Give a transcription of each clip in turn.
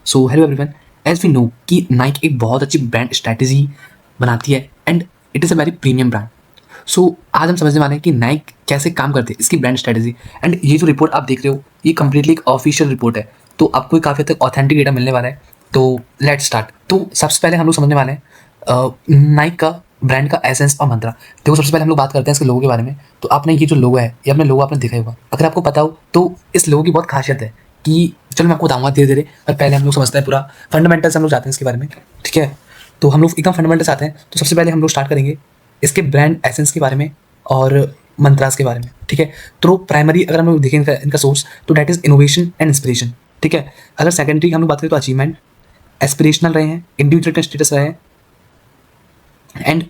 So hello everyone, as we know कि Nike एक बहुत अच्छी ब्रांड स्ट्रैटेजी बनाती है and it is a very premium brand. So आज हम समझने वाले हैं कि नाइक कैसे काम करते हैं, इसकी ब्रांड स्ट्रैटेजी। एंड ये जो रिपोर्ट आप देख रहे हो ये कंप्लीटली एक ऑफिशियल रिपोर्ट है, तो आपको काफ़ी हद तक ऑथेंटिक डेटा मिलने वाला है। तो लेट स्टार्ट। तो सबसे पहले हम लोग समझने वाले हैं नाइक का ब्रांड का एसेंस और मंत्रा। देखो, सबसे पहले हम लोग बात करते हैं इसके लोगो के बारे में। तो आपने ये जो लोगो है, ये अपने लोगो आपने देखा ही होगा। अगर आपको पता हो तो इस लोगो की बहुत खासियत है कि चलो मैं आपको बताऊंगा धीरे धीरे, पर पहले हम लोग समझते हैं पूरा फंडामेंटल्स हम लोग जाते हैं इसके बारे में। ठीक है, तो हम लोग एकदम फंडामेंटल्स आते हैं। तो सबसे पहले हम लोग स्टार्ट करेंगे इसके ब्रांड एसेंस के बारे में और मंत्रास के बारे में। ठीक है, तो प्राइमरी अगर हम लोग देखें इनका सोर्स, तो that is innovation and inspiration. ठीक है, अगर सेकेंडरी हम लोग बात करें तो अचीवमेंट, एस्पिरेशनल रहे हैं, इंडिविजुअल का स्टेटस रहे हैं एंड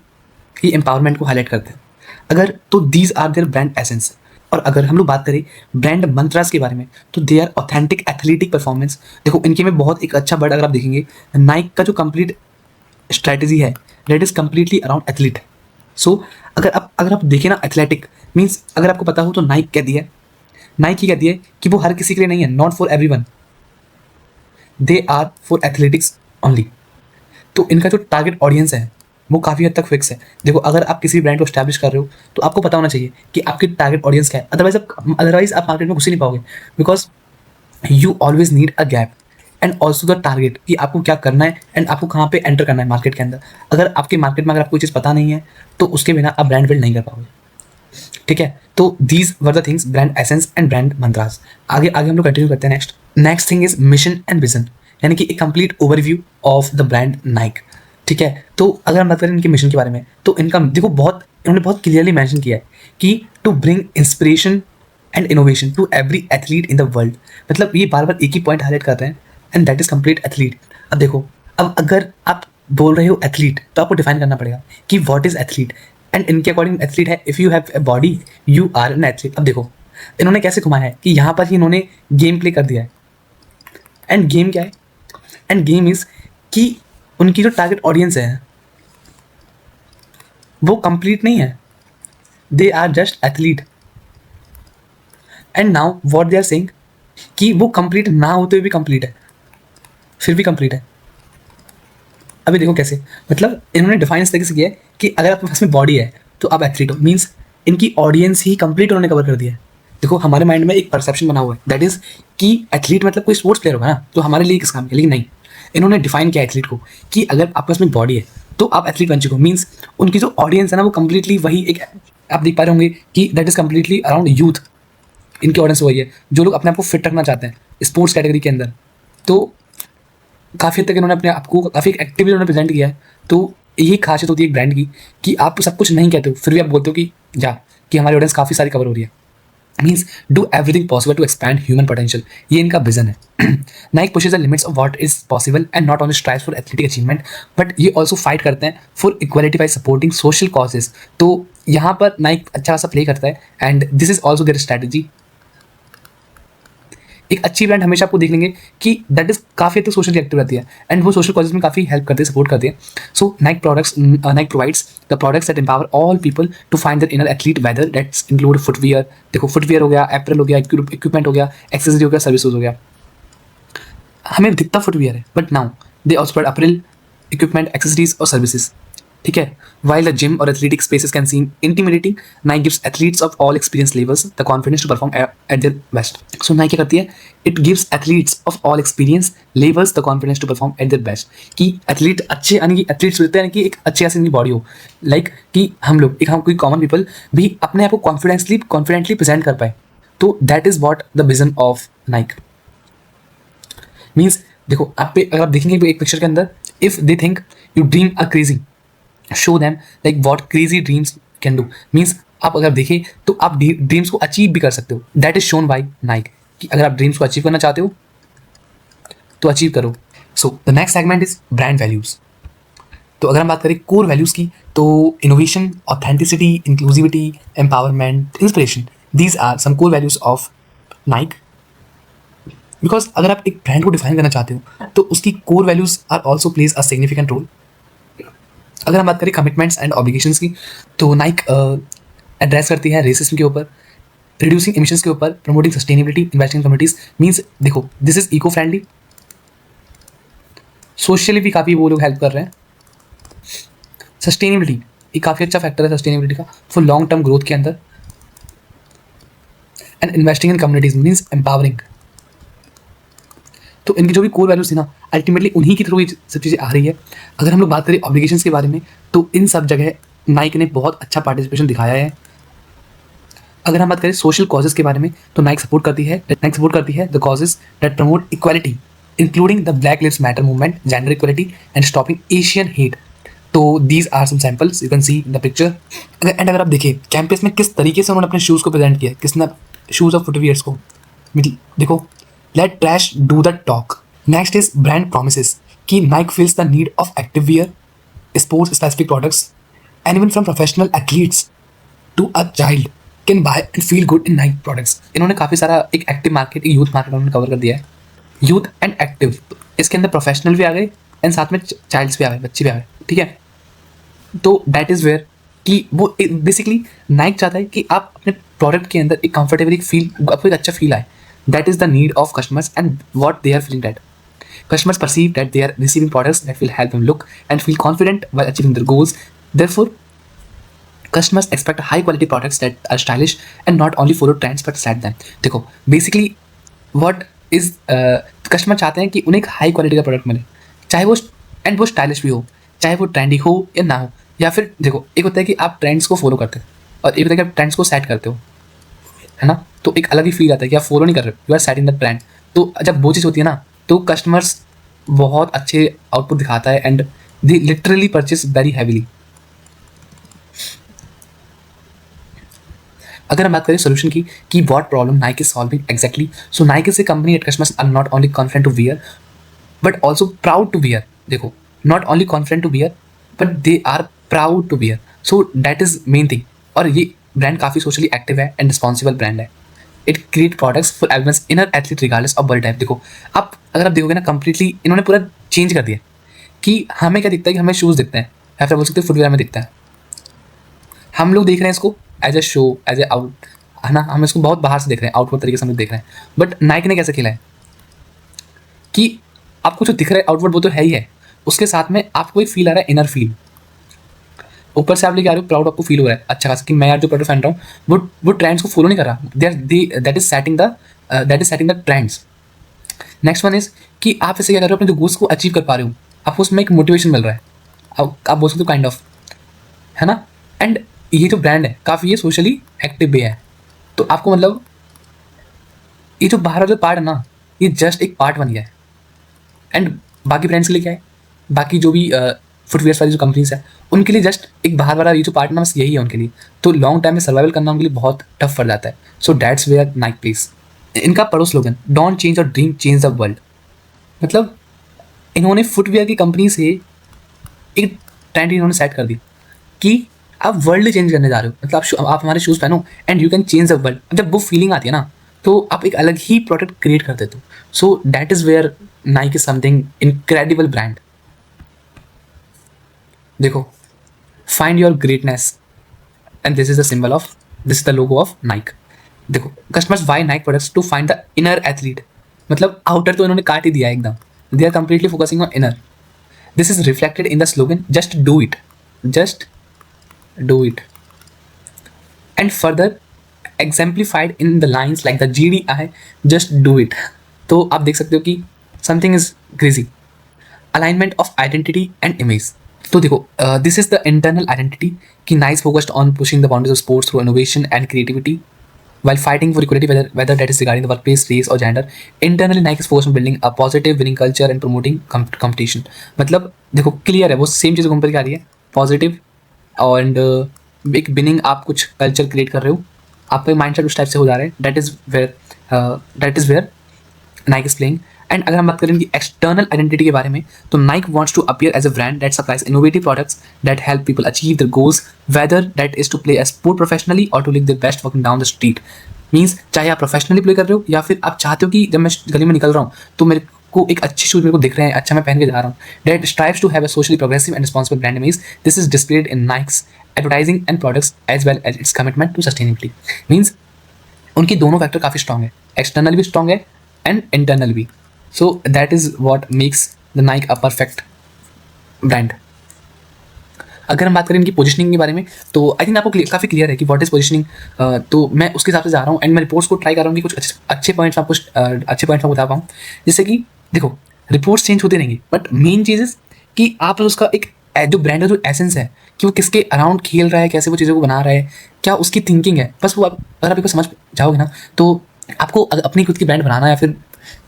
ये एम्पावरमेंट को हाईलाइट करते हैं। अगर तो these are their brand essence. और अगर हम लोग बात करें ब्रांड मंत्रास के बारे में, तो they are authentic athletic performance. देखो, इनके में बहुत एक अच्छा वर्ड अगर आप देखेंगे, नाइक का जो कंप्लीट स्ट्रैटेजी है that is completely around athlete. So अगर आप देखें ना, एथलेटिक मीन्स अगर आपको पता हो तो नाइक कहती है, नाइक ही कहती है कि वो हर किसी के लिए नहीं है, not for everyone, they are for athletics only. तो इनका जो टारगेट ऑडियंस है वो काफ़ी हद तक फिक्स है। देखो, अगर आप किसी ब्रांड को स्टैब्लिश कर रहे हो तो आपको पता होना चाहिए कि आपकी टारगेट ऑडियंस क्या है, अदरवाइज आप मार्केट में घुस ही नहीं पाओगे। Because you always need a gap and also the target कि आपको क्या करना है एंड आपको कहाँ पे एंटर करना है मार्केट के अंदर। अगर आपके मार्केट में अगर आपको कोई चीज़ पता नहीं है तो उसके बिना आप ब्रांड बिल्ड नहीं कर पाओगे। ठीक है, तो these were the things, brand essence and brand mantras. आगे आगे हम लोग कंटिन्यू करते हैं। Next thing is mission and vision, यानी कि एक complete overview of the brand Nike. ठीक है, तो अगर हम बात करें इनके मिशन के बारे में, तो इनका देखो इन्होंने बहुत क्लियरली मेंशन किया है कि to bring inspiration and innovation to every athlete in the world. मतलब ये बार बार एक ही पॉइंट हाईलाइट करते हैं, and that is complete athlete. अब देखो, अब अगर आप बोल रहे हो एथलीट, तो आपको डिफाइन करना पड़ेगा कि व्हाट इज एथलीट। एंड इनके अकॉर्डिंग एथलीट है, if you have a body you are an athlete. अब देखो, इन्होंने कैसे घुमाया है कि यहाँ पर ही इन्होंने गेम प्ले कर दिया है। एंड गेम क्या है? एंड गेम इज कि उनकी जो टारगेट ऑडियंस है वो कंप्लीट नहीं है, they are just athlete. And now what they are saying कि वो कंप्लीट ना होते हुए भी कंप्लीट है, फिर भी कंप्लीट है। अभी देखो कैसे, मतलब इन्होंने डिफाइन इस तरीके से किया है कि अगर आपके पास में बॉडी है तो आप एथलीट हो, मीन्स इनकी ऑडियंस ही कंप्लीट उन्होंने कवर कर दिया है। देखो, हमारे माइंड में एक परसेप्शन बना हुआ है दैट इज कि एथलीट मतलब कोई स्पोर्ट्स प्लेयर होगा ना, तो हमारे लिए किस काम के, लेकिन नहीं, इन्होंने डिफाइन किया एथलीट को कि अगर आपके पास में बॉडी है तो आप एथलीट बन चुके हो। मीन्स उनकी जो ऑडियंस है ना वो कंप्लीटली वही एक, आप देख पा रहे होंगे कि that is completely around youth. इनकी ऑडियंस वही है जो लोग अपने आप को फिट रखना चाहते हैं स्पोर्ट्स कैटेगरी के अंदर। तो काफ़ी हद तक इन्होंने अपने आप को काफ़ी एक्टिवली उन्होंने प्रेजेंट किया है। तो यही खासियत होती है एक ब्रांड की कि आप सब कुछ नहीं कहते हो फिर भी आप बोलते हो कि हमारी ऑडियंस काफ़ी सारी कवर हो रही है। Means do everything possible to expand human potential, ये इनका विजन है। Nike pushes the limits of what is possible and not only strives for athletic achievement, but ये ऑल्सो फाइट करते हैं for equality by supporting social causes. तो यहाँ पर Nike अच्छा खासा प्ले करता है and this is also their strategy. एक अच्छी ब्रांड हमेशा आपको देख लेंगे कि दैट इज काफ़ी हद तक सोशली एक्टिव रहती है एंड वो सोशल कॉजेज में काफ़ी हेल्प करते हैं, सपोर्ट करते हैं। So Nike provides the products that empower all people to find that inner athlete, whether that's include footwear. देखो, फुटवियर हो गया, एप्रल हो गया, इक्विपमेंट हो गया, एक्सेसरी हो गया, सर्विसेज हो गया। हमें दिखता फुटवियर है but now they also provide April, equipment, accessories और सर्विसेज। ठीक है, while the gym or athletic spaces can seem intimidating, Nike gives athletes of all experience levels the confidence to perform at their best. So Nike क्या करती है, it gives athletes of all experience levels the confidence to perform at their best। कि athlete अच्छे, यानी कि athletes होते हैं कि एक अच्छी ऐसी इनकी बॉडी हो, लाइक कि हम लोग एक, हम कोई कॉमन पीपल भी अपने आप को कॉन्फिडेंटली प्रेजेंट कर पाए। तो that is what the vision of Naik. Means देखो, अगर आप देखेंगे एक पिक्चर के अंदर, if they think you dream a crazy, show them like what crazy dreams can do। Means आप अगर देखें तो आप ड्रीम्स को अचीव भी कर सकते हो। That is shown by Naik कि अगर आप ड्रीम्स को अचीव करना चाहते हो तो अचीव करो। So the next segment is brand values. तो अगर हम बात करें कोर वैल्यूज की, तो innovation, authenticity, inclusivity, empowerment, inspiration, these are some core values of Nike. Because अगर आप एक ब्रांड को डिफाइन करना चाहते हो तो उसकी core values are also plays a significant role. अगर हम बात करें कमिटमेंट्स एंड ऑब्लिगेशंस की, तो नाइक एड्रेस करती है रेसिज्म के ऊपर, रिड्यूसिंग एमिशंस के ऊपर, promoting sustainability, investing communities. Means देखो, this is eco friendly, socially भी काफ़ी वो लोग हेल्प कर रहे हैं। सस्टेनेबिलिटी ये काफ़ी अच्छा फैक्टर है सस्टेनेबिलिटी का फॉर लॉन्ग टर्म ग्रोथ के अंदर। And investing in communities means empowering. तो इनकी जो भी कोर वैल्यूज थी ना, अल्टीमेटली उन्हीं के थ्रू ये सब चीज़ें आ रही है। अगर हम लोग बात करें ऑब्लिगेशंस के बारे में, तो इन सब जगह नाइक ने बहुत अच्छा पार्टिसिपेशन दिखाया है। अगर हम बात करें सोशल कॉजेज के बारे में, तो नाइक सपोर्ट करती है the causes that promote equality including the Black Lives Matter movement, gender equality and stopping Asian hate. तो these are some samples you can see the picture. अगर आप देखिए कैंपस में किस तरीके से उन्होंने अपने शूज़ को प्रेजेंट किया है, किसने शूज़ और फुटवियर्स को, देखो, let trash do the talk. Next is brand promises कि Nike feels the need of active wear, sports specific products, and even from professional athletes to a child can buy and feel good in Nike products. इन्होंने काफ़ी सारा एक active market, एक youth market उन्होंने cover कर दिया है। Youth and active, इसके अंदर प्रोफेशनल भी आ गए एंड साथ में चाइल्ड्स भी आ गए, बच्चे भी आ गए, ठीक है। तो दैट इज़ वेयर कि वो बेसिकली नाइक चाहता है कि आप अपने प्रोडक्ट के अंदर एक कंफर्टेबल एक फील, आपको एक अच्छा फील आए। That is the need of customers and what they are feeling that customers perceive that they are receiving products that will help them look and feel confident while achieving their goals. Therefore, customers expect high quality products that are stylish and not only follow trends but set them. देखो basically what is customer चाहते हैं कि उन्हें एक high quality का product मिले, चाहे वो स्टाइलिश भी हो, चाहे वो ट्रेंडी हो या ना हो। या फिर देखो, एक होता है कि आप ट्रेंड्स को फॉलो करते हो और एक होता है कि आप ट्रेंड्स को सेट करते हो, है ना। तो एक अलग ही फील आता है कि आप फॉलो नहीं कर रहे हो, you are setting the trend. तो जब वो चीज़ होती है ना, तो कस्टमर्स बहुत अच्छे आउटपुट दिखाता है and they literally purchase very heavily. अगर हम बात करें सोल्यूशन की कि what problem Nike is solving exactly, so Nike is a company at customers are not only confident to wear but also proud to wear. देखो, not only confident to wear but they are proud to wear, so that is main thing. और ये brand काफ़ी socially active है and responsible brand है। It create products for everyone's inner athlete regardless of body type. देखो, आप अगर आप देखोगे ना, कंप्लीटली इन्होंने पूरा चेंज कर दिया कि हमें क्या दिखता है कि हमें शूज़ दिखते हैं या फिर बोल सकते हैं फुटवेयर में दिखता है। हम लोग देख रहे हैं इसको as a show, as a out, है ना, हम इसको बहुत बाहर से देख रहे हैं, आउटवर्ड तरीके से हम लोग देख रहे हैं। बट नाइक ने कैसे खेला है कि आपको जो दिख रहा है आउटवर्ड वो तो है ही है, उसके साथ में आपको एक फील आ रहा है, इनर फील। ऊपर से आप लेके आ रहे हो, प्राउड आपको फील हो रहा है अच्छा खासा कि मैं यार जो प्रोडक्ट पहन रहा हूँ वो ट्रेंड्स को फॉलो नहीं कर रहा, that is setting the trends. Next one is कि आप इसे क्या कर रहे हो, अपने जो गोल्स को अचीव कर पा रहे हो, आपको उसमें एक मोटिवेशन मिल रहा है, आप बोल सकते हो काइंड ऑफ, है ना। एंड ये जो ब्रांड है काफ़ी ये सोशली एक्टिव भी है। तो आपको मतलब ये जो बाहर जो पार्ट है ना, ये जस्ट एक पार्ट बन गया है। एंड बाकी ब्रांड्स के लिए क्या है, बाकी जो भी फुटवेयर्स वाली जो कंपनीज है उनके लिए जस्ट एक बाहर वाला ये जो पार्ट ना, बस यही है उनके लिए। तो लॉन्ग टाइम में सर्वाइवल करना उनके लिए बहुत टफ पड़ जाता है। So that's where Nike place. इनका पड़ो slogan, don't change your dream, change the world. मतलब इन्होंने फुटवेयर की कंपनी से एक ट्रेंड इन्होंने सेट कर दी कि आप वर्ल्ड चेंज करने जा रहे हो। मतलब आप हमारे शूज़ पहनो and you can change the world. जब वो फीलिंग आती है ना, तो आप एक अलग ही प्रोडक्ट क्रिएट कर देते हो। So that is where Nike is something incredible brand. देखो, find your greatness and this is the logo of Nike. देखो, customers buy Nike products to find the inner athlete. मतलब आउटर तो इन्होंने काट ही दिया एकदम, they are completely focusing on inner. This is reflected in the slogan, just do it, just do it, and further exemplified in the lines like the GDI, just do it। तो आप देख सकते हो कि something is crazy। alignment of identity and image। तो देखो, this is the internal identity कि Nike focused on pushing the boundaries of sports through innovation and creativity while fighting for equality, whether that is regarding the workplace, race or gender। internally Nike is focused on building a positive winning culture and promoting competition। मतलब देखो clear है, वो same चीज़ घूम कर के आ रही है, positive and एक विनिंग आप कुछ कल्चर क्रिएट कर रहे हो, आपका माइंडसेट उस टाइप से हो जा रहा है। That is where Nike is playing. And अगर हम बात करें कि एक्सटर्नल आइडेंटिटी के बारे में, तो Nike wants to appear as a brand that supplies innovative products that help people achieve their goals, whether that is to play a sport professionally और to live their best working down the street. Means चाहे आप professionally play कर रहे हो या फिर आप चाहते हो कि जब मैं गली में निकल रहा हूँ तो मेरे को एक अच्छे शूज मेरे को दिख रहे हैं, अच्छा मैं पहन के जा रहा हूँ। That strives to have a socially progressive and responsible brand image. This is displayed in Nike's advertising and products as well as its commitment to sustainability. Means उनकी दोनों फैक्टर काफ़ी स्ट्रॉन्ग है, एक्सटर्नल भी स्ट्रॉन्ग है and internal भी। सो that is what makes the Naik a perfect brand. अगर हम बात करें इनकी पोजिशनिंग के बारे में तो आई थिंक आपको काफ़ी क्लियर है कि व्हाट इज पोजिशनिंग। तो मैं उसके हिसाब से जा रहा हूँ एंड मैं रिपोर्ट्स को ट्राई कर रहा हूँ कि कुछ अच्छे पॉइंट्स आपको अच्छे पॉइंट्स मैं बता पाऊँ, जिससे कि देखो रिपोर्ट्स चेंज होती रहेंगी बट मेन चीज़ इज कि आप उसका एक जो ब्रांड का जो एसेंस है कि वो किसके अराउंड खेल रहा है, कैसे वो चीज़ों को बना रहा है, क्या उसकी थिंकिंग है, बस वो अगर आप इसको समझ जाओगे ना तो आपको अपनी खुद की ब्रांड बनाना या फिर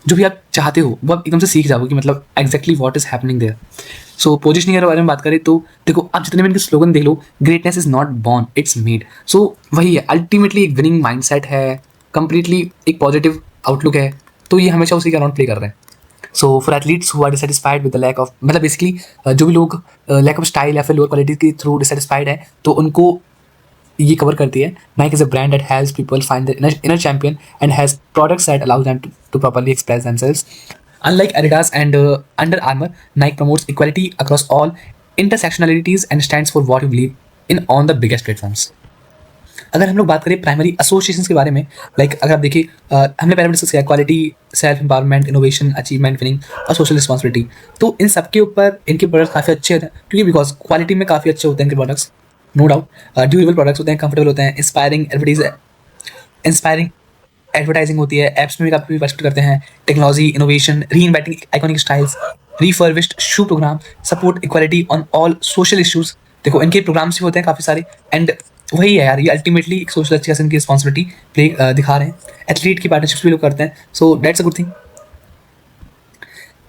जो भी आप चाहते हो वो आप एकदम से सीख जाओगे कि मतलब exactly what is happening there. So positioning के बारे में बात करें तो देखो आप जितने भी इनके स्लोगन देख लो, greatness is not born it's made. So वही है, अल्टीमेटली एक विनिंग माइंडसेट है, कंप्लीटली एक पॉजिटिव आउटलुक है, तो ये हमेशा उसी के अराउंड प्ले कर रहे हैं। So for athletes who are dissatisfied with the lack of, मतलब बेसिकली जो भी लोग लैक ऑफ स्टाइल या फिर लोअर क्वालिटी के थ्रू डिससेटिस्फाइड है तो उनको ये कवर करती है। Nike is a brand that helps people find their inner champion and has products that allow them to properly express themselves. Unlike Adidas and Under Armour, Nike promotes equality across all intersectionalities and stands for what you believe in on the biggest platforms. अगर हम लोग बात करें primary associations के बारे में, like अगर आप देखिए हमने पहले डिस्कस किया quality, self empowerment, innovation, achievement, winning और सोशल रिस्पॉन्सिबिलिटी। तो इन सब के ऊपर इनके प्रोडक्ट्स काफ़ी अच्छे होते हैं क्योंकि बिकॉज क्वालिटी में काफ़ी अच्छे होते हैं इनके products, no doubt. Durable products होते हैं, कंफर्टेबल होते हैं, इंस्पायरिंग एडवर्टाइजिंग होती है, ऐप्स में भी काफ़ी पार्टिसिपेट करते हैं, technology, innovation, reinventing iconic styles, refurbished shoe program, support equality on all social issues. देखो इनके प्रोग्राम्स भी होते हैं काफ़ी सारे एंड वही है यार, ये अल्टीमेटली एक सोशल अच्छी की रिस्पॉन्सिबिलिटी प्ले दिखा रहे हैं। एथलीट की पार्टनरशिप्स भी लोग करते हैं, so that's a good thing.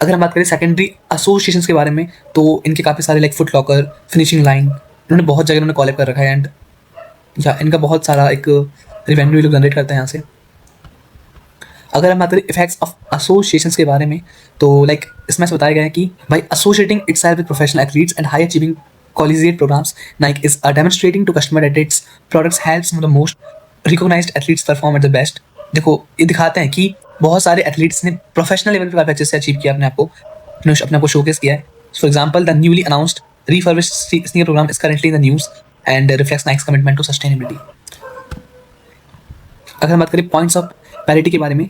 अगर हम बात करें सेकेंडरी एसोसिएशंस के बारे में तो इनके काफ़ी सारे like foot locker, finishing line, इन्होंने बहुत जगह इन्होंने कॉलेब कर रखा है एंड या इनका बहुत सारा एक रिवेन्यू लोग जनरेट करते हैं यहाँ से। अगर हम बात करें इफेक्ट्स ऑफ एसोसिएशंस के बारे में तो लाइक इसमें से बताया गया है कि by associating itself with professional athletes and high achieving collegiate programs, Nike is demonstrating to customer that its products help some of the most recognized athletes perform at the best. देखो ये दिखाते हैं कि बहुत सारे एथलीट्स ने professional level पे काफ़ी अच्छे से अचीव किया अपने आप को शोकेस किया है। For example the newly announced refurbished sneaker program is currently in the news and reflects Nike's commitment to sustainability. अगर हम बात करें पॉइंट्स ऑफ पैरिटी के बारे में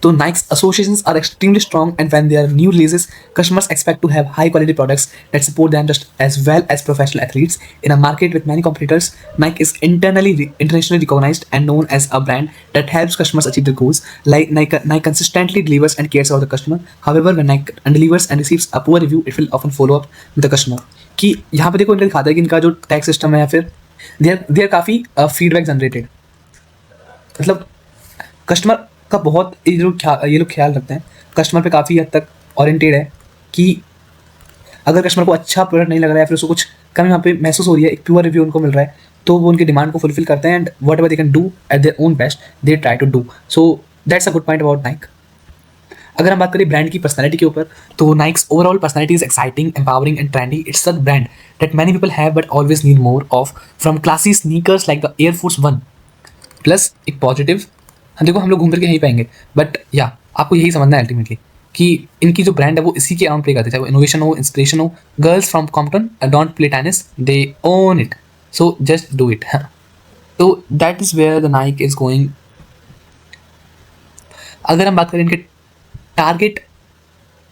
तो Nike's associations are extremely strong and when there are new releases, customers expect to have high quality products that support them just as well as professional athletes. In a market with many competitors, Nike is internationally recognized and known as a brand that helps customers achieve their goals. Like Nike consistently delivers and cares about the customer. However, when Nike delivers and receives a poor review, it will often follow up with the customer. कि यहाँ पे देखो इनका दिखाता है कि इनका जो टैग सिस्टम है या फिर they are काफ़ी फीडबैक जनरेटेड, मतलब कस्टमर का बहुत ये लोग ख्याल रखते हैं, कस्टमर पे काफ़ी हद तक ओरिएंटेड है कि अगर कस्टमर को अच्छा प्रोडक्ट नहीं लग रहा है या फिर उसको कुछ कमी वहाँ पे महसूस हो रही है, एक प्योर रिव्यू उनको मिल रहा है तो वो उनकी डिमांड को फुलफिल करते हैं and whatever they can do at their own best they try to do. So that's a good point about Nike. अगर हम बात करें ब्रांड की पर्सनैलिटी के ऊपर तो Nike's overall personality is exciting, empowering and trendy. It's a brand that many people have but always need more of, from classy sneakers like the Air force 1 plus एक positive. देखो हम लोग घूम करके यहीं पाएंगे बट या आपको यही समझना है अल्टीमेटली कि इनकी जो ब्रांड है वो इसी के अराउंड प्ले करते हैं, चाहे वो इनोवेशन हो, इंस्पिरेशन हो। Girls from Compton don't play tennis, they own it, so just do it. तो that is where the Nike is going. अगर हम बात करें इनके टारगेट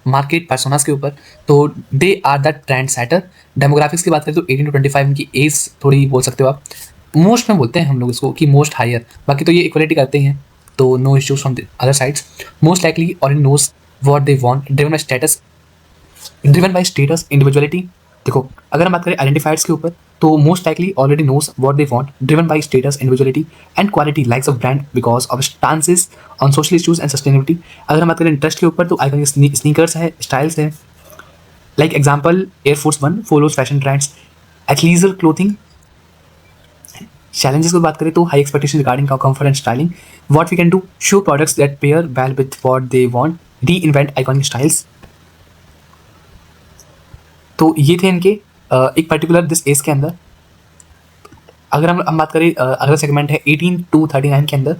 मार्केट पर्सोनास के ऊपर तो they are the trendsetter. Demographics की बात करें तो 18 to 25 इनकी एज थोड़ी बोल सकते हो आप, मोस्ट में बोलते हैं हम लोग इसको कि मोस्ट हायर, बाकी तो ये इक्वलिटी करते हैं तो no issues from the other sides. Most likely और in knows what they want, driven by status individuality. देखो अगर हम बात करें आइडेंटिफायर्स के ऊपर तो most likely already knows what they want, driven by status individuality and quality likes of brand because of stances on social issues and sustainability. अगर हम बात करें इंटरेस्ट के ऊपर तो आइकॉनिक स्नीकर्स है, स्टाइल्स है, like example air force 1 follows fashion trends, athleisure clothing. Challenges की बात करें तो high expectation regarding comfort and styling, what we can do, show products that pair well with what they want, reinvent iconic styles. तो ये थे इनके एक particular this as के अंदर। अगर हम बात करें अगला सेगमेंट है 18 to 39 के अंदर,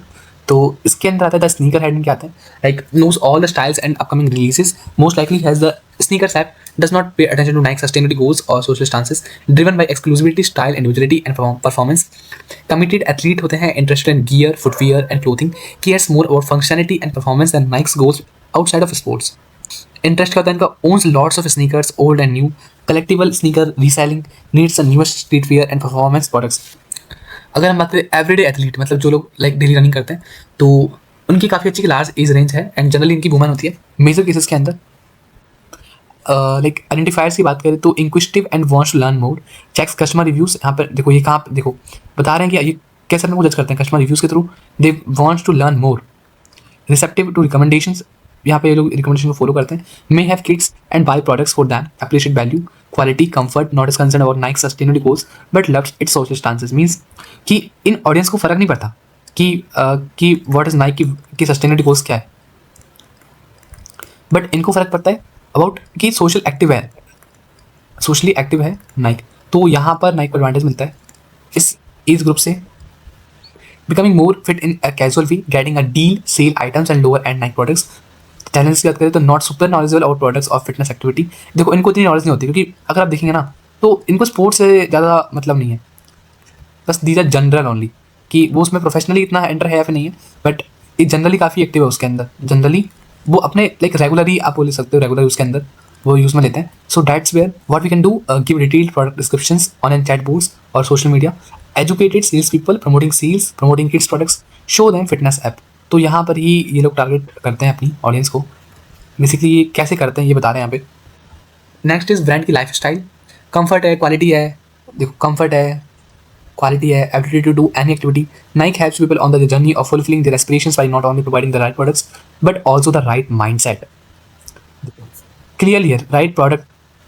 तो इसके अंदर आता है द स्नीकर हेड के आते हैं, like knows all the styles and upcoming releases, most likely has the sneakers app, does not pay attention to Nike sustainability goals or social stances, driven by exclusivity, style, individuality and performance. Committed athlete होते हैं, interested in gear, footwear and clothing, cares more about functionality and performance than Nike's goals outside of sports. Interest क्या होता है इनका, owns lots of sneakers old and new, collectible sneaker reselling, needs newest streetwear and performance products. अगर हम बात करें everyday athlete, मतलब जो लोग लाइक डेली रनिंग करते हैं, तो उनकी काफ़ी अच्छी लार्ज एज रेंज है एंड जनरली इनकी वुमन होती है मेजर केसेस के अंदर। लाइक आइडेंटिफायर्स की बात करें तो inquisitive and wants to learn more, checks customer reviews. यहाँ पर देखो, ये कहाँ देखो बता रहे हैं कि ये कैसे अपने को जज करते हैं कस्टमर रिव्यूज़ के through, they wants to learn more, receptive to recommendations, यहाँ पे ये लोग रिकमेंडेशन को फॉलो करते हैं, may have kids and buy products for them, appreciate value quality comfort, not is concern about Nike sustainability goals but loves its social stances. Means कि इन audience को फर्क नहीं पड़ता कि व्हाट इज नाइक की सस्टेनेबिलिटी गोल्स क्या है, बट इनको फर्क पड़ता है अबाउट कि सोशल एक्टिव है, सोशली एक्टिव है नाइक। तो यहाँ पर नाइक को एडवांटेज मिलता है इस एज ग्रुप से, becoming more fit in a casual wear, getting a deal sale items and lower end Nike products. Talents की बात करें तो not super knowledgeable about products of fitness activity. देखो इनको इतनी नॉलेज नहीं होती, क्योंकि अगर आप देखेंगे ना तो इनको स्पोर्ट्स से ज़्यादा मतलब नहीं है, बस दीज आर जनरल ओनली, कि वो उसमें प्रोफेशनली इतना एंटर है या फिर नहीं है, बट ये जनरली काफ़ी एक्टिव है उसके अंदर। जनरली वो अपने लाइक रेगुलरली आप बोल सकते हो, रेगुलर उसके अंदर वो यूज़ में लेते हैं। So that's where what we can do, give detailed product descriptions on an chat boards और social media, educated sales people promoting sales, promoting kids products, show them fitness app. तो यहाँ पर ही ये लोग टारगेट करते हैं अपनी ऑडियंस को। बेसिकली ये कैसे करते हैं ये बता रहे हैं यहाँ पे। नेक्स्ट इज ब्रांड की लाइफ स्टाइल, कम्फर्ट है, क्वालिटी है, देखो कम्फर्ट है, quality है, ability to do any activity. Nike helps people on the journey of fulfilling their aspirations by not only providing the right products but also the right mindset. Clearly, right product.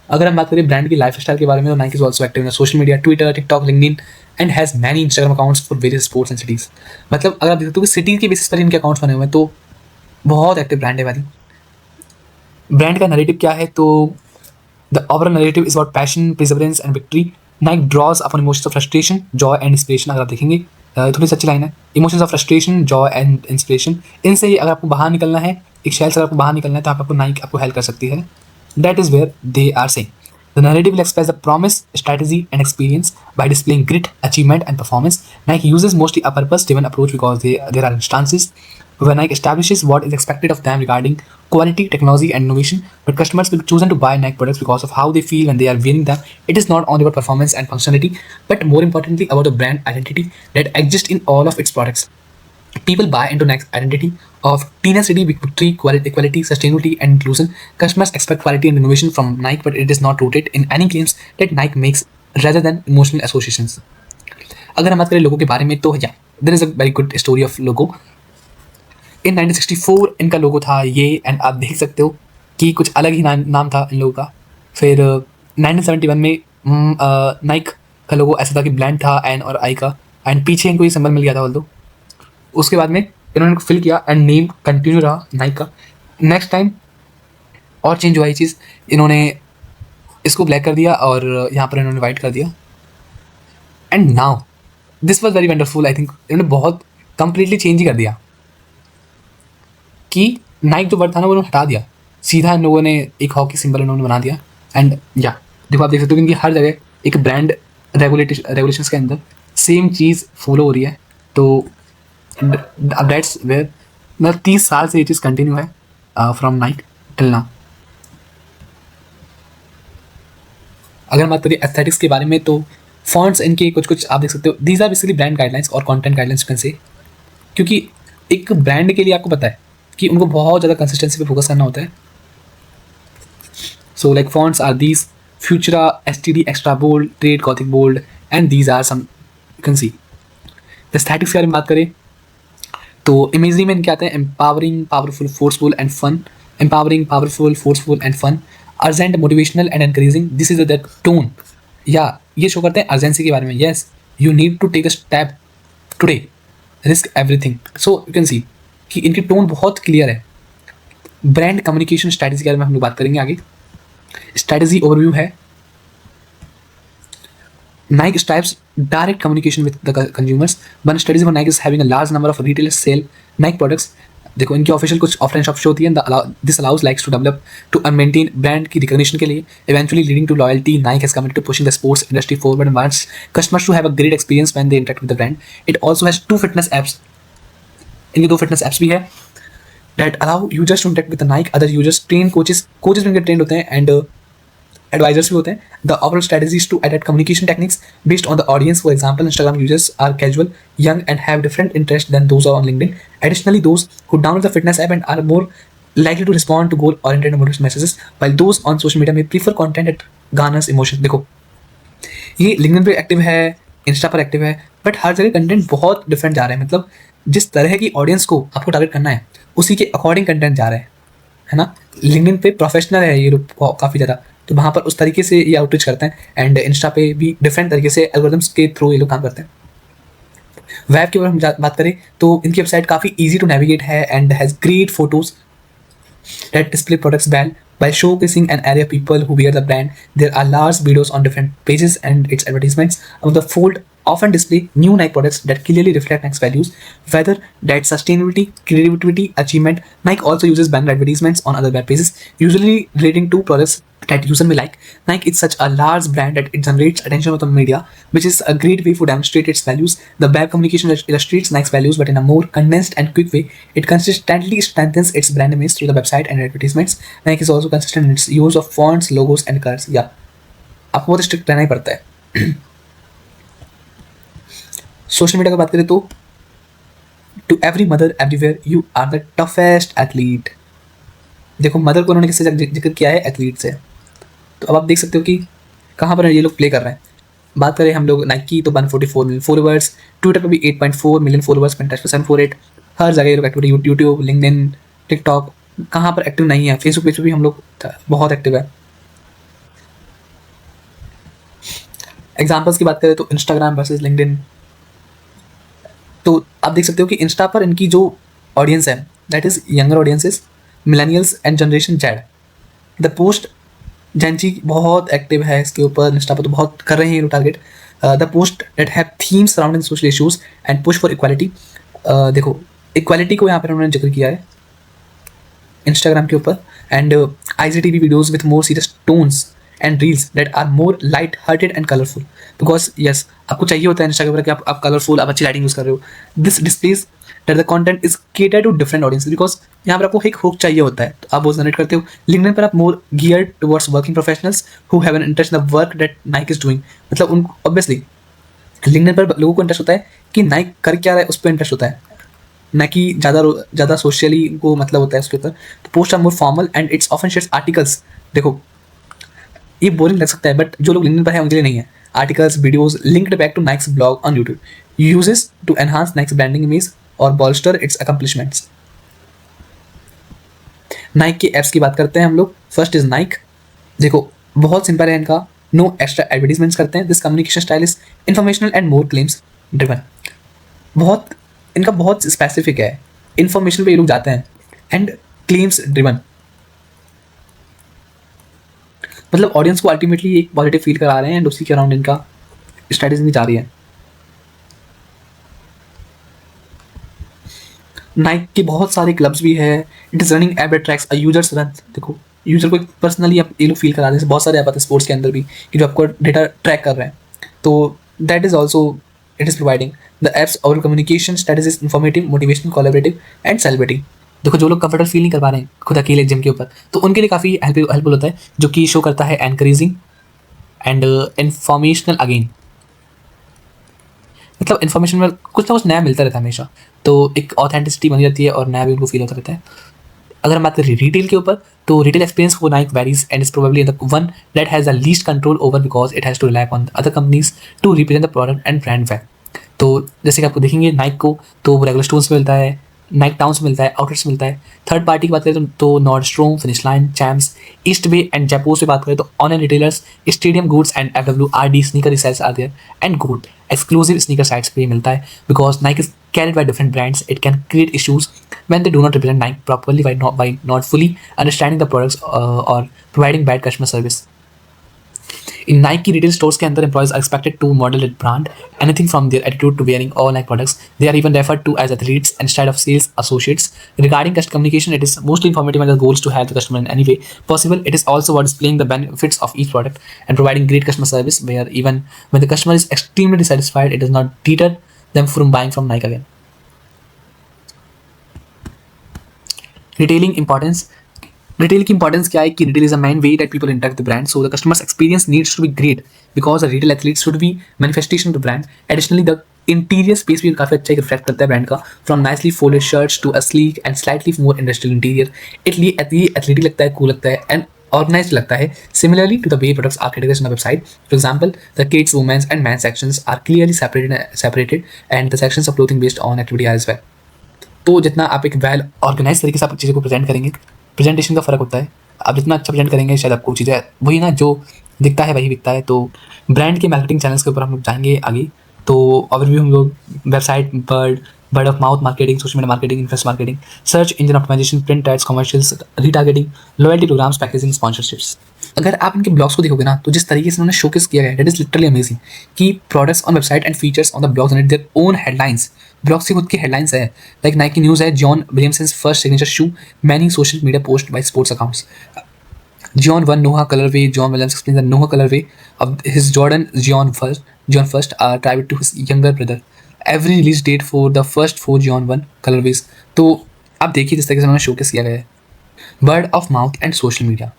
अगर हम बात करें brand की life style के बारे में, तो Nike is also active in social media, Twitter, TikTok, LinkedIn, and has many Instagram accounts for various sports and cities. मतलब अगर आप देखते हो कि सिटी के बेसिस पर इनके अकाउंट्स बने हुए हैं, तो बहुत एक्टिव ब्रांड है वाली। ब्रांड का नैरेटिव क्या है, तो the overall narrative is about passion, perseverance and victory. Nike draws upon emotions of frustration, joy and inspiration। अगर आप देखेंगे थोड़ी सी अच्छी लाइन है, emotions of frustration, Joy and inspiration. इनसे ही अगर आपको बाहर निकलना है, एक शैल से अगर आपको बाहर निकलना है, तो आपको नाइक आपको हेल्प कर सकती है। That is where they are saying the narrative will express the promise, strategy and experience by displaying grit, achievement and performance. Nike uses mostly a purpose-driven approach because there are instances where Nike establishes what is expected of them regarding quality, technology, and innovation, but customers will choose to buy Nike products because of how they feel when they are wearing them. It is not only about performance and functionality, but more importantly about the brand identity that exists in all of its products. People buy into Nike's identity of tenacity, victory, quality, sustainability, and inclusion. Customers expect quality and innovation from Nike, but it is not rooted in any claims that Nike makes rather than emotional associations. अगर हम बात करें लोगो के बारे में, तो या there is a very good story of logo. इन 1964 इनका लोगो था ये, एंड आप देख सकते हो कि कुछ अलग ही नाम था इन लोगों का। फिर 1971 में नाइक का लोगो ऐसा था कि ब्लैंड था एन और आई का, एंड पीछे इनको ये सिंबल मिल गया था बोल दो। उसके बाद में इन्होंने फिल किया एंड नेम कंटिन्यू रहा नाइक का। नेक्स्ट टाइम और चेंज हुआ ये चीज़, इन्होंने इसको ब्लैक कर दिया और यहाँ पर इन्होंने वाइट कर दिया। And now this was very wonderful. I think इन्होंने बहुत कंप्लीटली चेंज ही कर दिया कि नाइक जो वर्ड था ना वो उन्होंने हटा दिया, सीधा इन लोगों ने एक हॉकी सिंबल इन्होंने बना दिया। एंड या देखो आप देख सकते हो कि इनकी हर जगह एक ब्रांड रेगुलेशंस के अंदर सेम चीज़ फॉलो हो रही है। तो दैट्स वेयर मतलब 30 साल से ये चीज़ कंटिन्यू है फ्रॉम नाइक टिल नाउ। अगर हम बात करें एस्थेटिक्स के बारे में, तो फॉन्ट्स इनके कुछ आप देख सकते हो, these are basically brand guidelines और कंटेंट गाइडलाइंस कैन से, क्योंकि एक ब्रांड के लिए आपको पता है कि उनको बहुत ज़्यादा कंसिस्टेंसी पे फोकस करना होता है। So like fonts are these Futura, STD, extra bold, Trade, Gothic bold, and these are some you can see. Aesthetics के बारे में बात करें तो इमेजरी में इनके आते हैं empowering, powerful, forceful and fun. Empowering, powerful, forceful and fun, urgent, motivational and encouraging. This is that tone, या ये शो करते हैं अर्जेंसी के बारे में। Yes, you need to take a step today, risk everything. So you can see कि इनकी tone बहुत क्लियर है। ब्रांड कम्युनिकेशन स्ट्रैटेजी के बारे में हम लोग बात करेंगे आगे। स्ट्रैटेजी ओवरव्यू है, Nike strives direct communication with the consumers. One strategy for Nike is having a large number of retailers sell Nike products. देखो इनकी ऑफिशियल कुछ ऑफलाइन शॉप्स होती है, this allows likes to develop to maintain brand की recognition के लिए, eventually leading to loyalty. Nike has committed to pushing the sports industry forward and wants customers to have a great experience when they interact with the brand. It also has 2 fitness apps. इनके 2 fitness apps भी है, that allow users to interact with the Nike other users, train coaches भी trained होते हैं and advisors भी होते हैं. The overall strategy is to adapt communication techniques based on the audience. For example, Instagram users are casual, young, and have different interests than those on LinkedIn. Additionally, those who download the fitness app and are more likely to respond to goal-oriented and motivational messages, while those on social media may prefer content that garners emotion. देखो, ये LinkedIn पे active है, Insta पर active है, but हर जगह content बहुत different जा रहे हैं. मतलब जिस तरह की ऑडियंस को आपको टारगेट करना है उसी के अकॉर्डिंग कंटेंट जा रहे हैं, है ना. लिंक्डइन पे प्रोफेशनल है ये लोग काफ़ी ज़्यादा, तो वहाँ पर उस तरीके से ये आउटरीच करते हैं. एंड इंस्टा पे भी डिफरेंट तरीके से एल्गोरिथम्स के थ्रू ये लोग काम करते हैं. वेब की अगर हम बात करें तो इनकी वेबसाइट काफ़ी ईजी टू नेविगेट है and has great photos that display products well by showcasing an area of people who wear the brand. There are large videos on different pages and its advertisements of the fold often display new Nike products that clearly reflect Nike's values, whether that's sustainability, creativity, achievement. Nike also uses banner advertisements on other web pages, usually relating to products that user may like. Nike is such a large brand that it generates attention of the media, which is a great way to demonstrate its values. The web communication illustrates Nike's values, but in a more condensed and quick way. It consistently strengthens its brand image through the website and advertisements. Nike is also consistent in its use of fonts, logos, and colors. Yeah, आपको बहुत strict रहना ही पड़ता है. Social media की बात करें तो to every mother everywhere you are the toughest athlete. देखो मदर को उन्होंने किससे जिक्र किया है, एथलीट से. तो अब आप देख सकते हो कि कहाँ पर ये लोग प्ले कर रहे हैं. बात करें हम लोग नाइक की तो 144 मिलियन फॉलोवर्स, ट्विटर पर भी 8.4 मिलियन फॉलोवर्स, पिंटरेस्ट पर 748. हर जगह ये लोग एक्टिव, यूट्यूब, लिंक्डइन, टिकटॉक. कहाँ पर एक्टिव नहीं है, फेसबुक पेज पर भी हम लोग बहुत एक्टिव है. एग्जाम्पल्स की बात करें तो इंस्टाग्राम वर्सेज लिंक्डइन. तो आप देख सकते हो कि इंस्टा पर इनकी जो ऑडियंस है that is younger audiences, millennials and generation Z. The post Gen Z बहुत एक्टिव है इसके ऊपर, इंस्टा पर तो बहुत कर रहे हैं ये target. The post that have themes surrounding social issues and push for equality. देखो इक्वालिटी को यहाँ पर उन्होंने जिक्र किया है इंस्टाग्राम के ऊपर. And IGTV videos with more serious tones and reels that are more light hearted and colorful, because yes आपको चाहिए होता है इंस्टाग्राम पर कि आप कलरफुल, आप अच्छी लाइटिंग यूज़ कर रहे हो. This displays that the content is catered to different audiences, because यहाँ पर आपको एक हुक चाहिए होता है तो आप वो जनरेट करते हो. लिंक्डइन पर आप मोर geared towards working professionals who have an interest in the work that Nike is doing. मतलब उन ऑब्वियसली लिंक्डइन पर लोगों को इंटरेस्ट होता है कि नाइक कर क्या रहा है, उस पर इंटरेस्ट होता है, ना कि ज़्यादा सोशली को मतलब होता है उसके ऊपर. तो post are more formal and it's often shares articles. देखो ये बोरिंग लग सकता है बट जो लोग लिंक्डइन पर है उनके लिए नहीं है. Articles, videos linked back to Nike's blog on YouTube, uses to enhance Nike's branding image और बॉल्स्टर इट्स अकम्पलिशमेंट्स. नाइक के ऐप्स की बात करते हैं हम लोग. First is Naik. देखो बहुत सिंपल है इनका, नो एक्स्ट्रा एडवर्टीजमेंट्स करते हैं. This communication style is informational and more claims driven. बहुत इनका बहुत स्पेसिफिक है, इन्फॉर्मेशन पे ये लोग जाते हैं एंड क्लेम्स ड्रिवन. मतलब ऑडियंस को अल्टीमेटली एक पॉजिटिव फील करा रहे हैं एंड उसी के अराउंड इनका स्ट्रैटेजी जा रही है. नाइक के बहुत सारे क्लब्स भी है. It is running app tracks a users run. देखो यूजर को पर्सनली आप ये लोग फील करा रहे हैं. बहुत सारे ऐप आते हैं स्पोर्ट्स के अंदर भी कि जो आपको डेटा ट्रैक कर रहे हैं. तो that is also it is providing the apps और communication strategies informative, motivational, collaborative and celebrating. देखो जो लोग कंफर्टेबल फील नहीं कर पा रहे हैं खुद अकेले जिम के ऊपर, तो उनके लिए काफ़ी हेल्पफुल होता है, जो कि शो करता है एनकरेजिंग एंड इन्फॉर्मेशनल अगेन. मतलब इन्फॉर्मेशन में कुछ ना कुछ नया मिलता रहता है हमेशा, तो एक ऑथेंटिसिटी बनी रहती है और नया भी उनको फील होता रहता है. अगर हम बात करें रिटेल के ऊपर तो retail experience for Nike varies and is probably the one that has the least control over, because it has to rely on other companies to represent the product and brand value. तो जैसे कि आपको देखेंगे नाइक को तो regular stores में मिलता है, नाइक टाउन्स मिलता है, आउटलेट्स मिलता है. थर्ड पार्टी की बात करें तो Nordstrom, Finish Line, Champs, East Way and Jaipur से बात करें तो online retailers, stadium goods and FWRD sneaker sales are there and good exclusive sneaker sites पे मिलता है. Because Nike is carried by different brands, it can create issues when they do not represent Nike properly by not fully understanding the products or providing bad customer service. In Nike retail stores के अंदर employees are expected to model the brand, anything from their attitude to wearing all Nike products. They are even referred to as athletes instead of sales associates. Regarding customer communication, it is mostly informative and the goal is to help the customer in any way possible. It is also about displaying the benefits of each product and providing great customer service, where even when the customer is extremely dissatisfied, it does not deter them from buying from Nike again. Retail की importance क्या है कि retail is a main way that people interact the brand, so the customers experience needs to be great because the retail athlete should be manifestation of the brand. Additionally the interior space भी काफ़ी अच्छा reflect करता है brand का, from nicely folded shirts to a sleek and slightly more industrial interior. इसलिए athletic लगता है, cool लगता है एंड organized लगता है। Similarly to the way products are categorized on the website, for example, the kids, women's and men's sections are clearly separated and the sections of clothing based on activity are as well. तो जितना आप एक well organise तरीके से आप चीज़ों को present करेंगे, प्रेजेंटेशन का फ़र्क होता है। आप जितना अच्छा प्रेजेंट करेंगे शायद आपको चीज़ें वही ना जो दिखता है वही बिकता है। तो ब्रांड के मार्केटिंग चैनल्स के ऊपर हम लोग जाएंगे आगे। तो ओवरव्यू हम लोग website, word of mouth marketing, social media marketing, influence marketing, search engine optimisation, print ads, commercials, retargeting, loyalty programmes, packaging, sponsorships. अगर आप इनके ब्लॉग्स को देखोगे ना तो जिस तरीके से उन्होंने शोकेस किया है दैट इज लिटरली अमेजिंग कि products on website and features on the blogs and their own headlines. Blogs की खुद की हेडलाइंस है, लाइक नाइकी न्यूज़ है, John Williamson's first signature shoe, many social media post by sports accounts, John 1 Noah colorway. John Williams explains the Noah colorway of his Jordan John first are private to his younger brother. Every release date for the first 4 John 1 colorways. तो आप देखिए जिस तरीके से उन्होंने showcase किया गया है। Word of mouth and social media.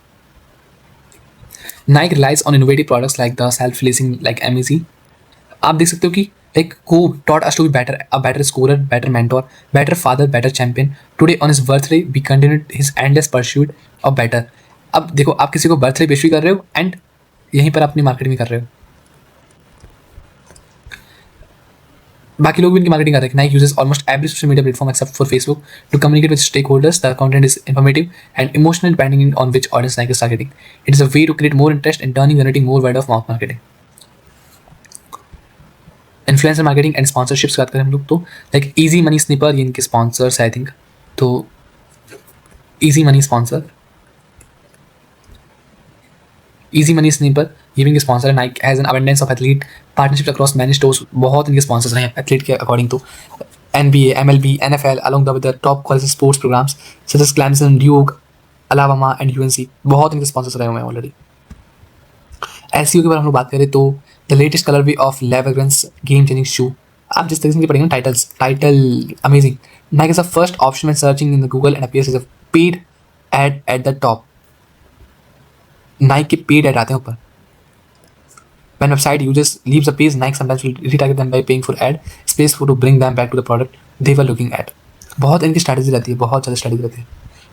Nike relies on innovative products like the self-releasing like MEC. आप देख सकते हो कि like who taught us to be better, a better scorer, better mentor, better father, better champion. Today on his birthday, we continued his endless pursuit of better. अब देखो आप किसी को बर्थडे पेश भी कर रहे हो एंड यहीं पर अपनी मार्केटिंग भी कर रहे हो। बाकी लोग भी इनकी मार्केटिंग कर रहे हैं। Nike uses almost every social media platform except for Facebook to communicate with stakeholders. The content is informative and emotional depending on which audience Nike is targeting. It is a way to create more interest in turning generating more word of mouth marketing. Influencer marketing and sponsorships की बात करें हम लोग तो like easy money sniper, ये इनके sponsors I think. तो easy money sponsor, easy money sniper ये भी इनके स्पॉन्सर है। Naik has an abundance of athlete partnership across many stores, बहुत इनके स्पॉन्सर्स हैं एथलीट के अकॉर्डिंग तो। NBA, MLB, NFL along with the top quality sports programmes such as Clemson, Duke, Alabama and UNC, बहुत इनके स्पॉन्सर्स रहे हुए हैं ऑलरेडी। SEO के बारे में हम लोग बात करें तो द लेटेस्ट कलरवे ऑफ लेवरग्रेंस गेम चेंजिंग शू। आप जिस तरीके से पढ़ेंगे ना title amazing. Nike is the first option when searching in the Google and appears as a paid ad at the top. Nike के पेड एड आते हैं ऊपर। When website users leaves a page, Nike sometimes will retarget them by paying for ad space to bring them back to the product they were looking at. बहुत इनकी strategy रहती है, बहुत ज़्यादा स्ट्रैटेजी रहती है।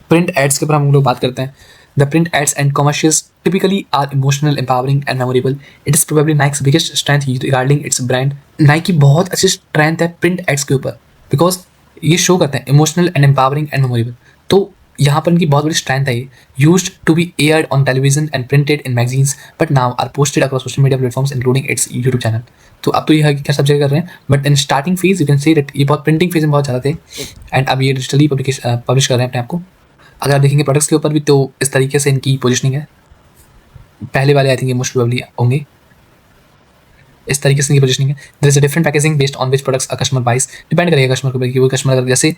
प्रिंट एड्स के ऊपर हम लोग बात करते हैं। The print ads and commercials typically are emotional, empowering and memorable. It is probably Nike's biggest strength regarding its brand. Nike की बहुत अच्छी स्ट्रेंथ है प्रिंट एड्स के ऊपर बिकॉज ये शो करते हैं emotional and empowering and memorable. तो यहाँ पर इनकी बहुत बड़ी स्ट्रेंथ है। ये used to be aired on television and printed in magazines but now are posted across social media platforms including its YouTube channel. तो अब तो ये क्या सब जगह कर रहे हैं but in starting phase you can say that ये बहुत प्रिंटिंग फेज में बहुत ज़्यादा थे एंड अब ये डिजिटली पब्लिश कर रहे हैं अपने आप को। अगर आप देखेंगे प्रोडक्ट्स के ऊपर भी तो इस तरीके से इनकी पोजिशनिंग है। पहले वाले आई थिंक ये मोस्ट प्रोबेबली होंगे, इस तरीके से इनकी पोजिशनिंग है। There is a different packaging based on which products a customer buys, depend करेगा कस्टमर के ऊपर कि वो कस्टमर अगर जैसे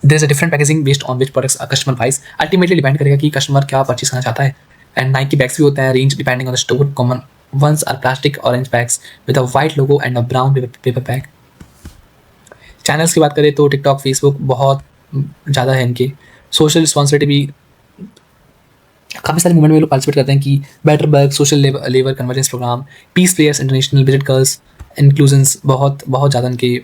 there is a different packaging based on which products a customer buys. Ultimately depend करेगा कि कस्टमर क्या परचेज करना चाहता है। एंड नाइक के बैग्स भी होते हैं range depending on the store. Common ones are plastic orange bags with a white logo and a brown paper bag. Channels की बात करें तो टिकटॉक, फेसबुक बहुत ज़्यादा है इनके। सोशल रिस्पॉन्सिबिलिटी भी काफ़ी सारे मूवमेंट में लोग पार्टिसिपेट करते हैं कि better burg, social labour convergence programme, peace players international, visit girls, inclusions, बहुत ज़्यादा इनके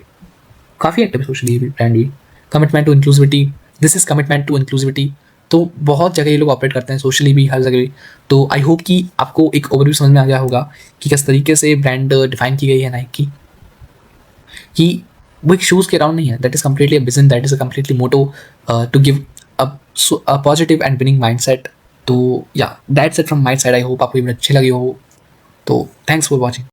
काफ़ी एक्टिव सोशली ब्रांड भी। Commitment to inclusivity, this is commitment to inclusivity. तो बहुत जगह ये लोग ऑपरेट करते हैं सोशली भी, हर जगह भी। तो आई होप कि आपको एक ओवरव्यू समझ में आ गया होगा कि किस तरीके से ब्रांड डिफाइन की गई है नाइक की, कि वो एक शूज़ के अराउंड नहीं है। That is completely a vision, that is a completely motto to give a positive and winning mindset. तो या that's it from my side. I hope आपको ये अच्छे लगे हो। तो थैंक्स फॉर वॉचिंग।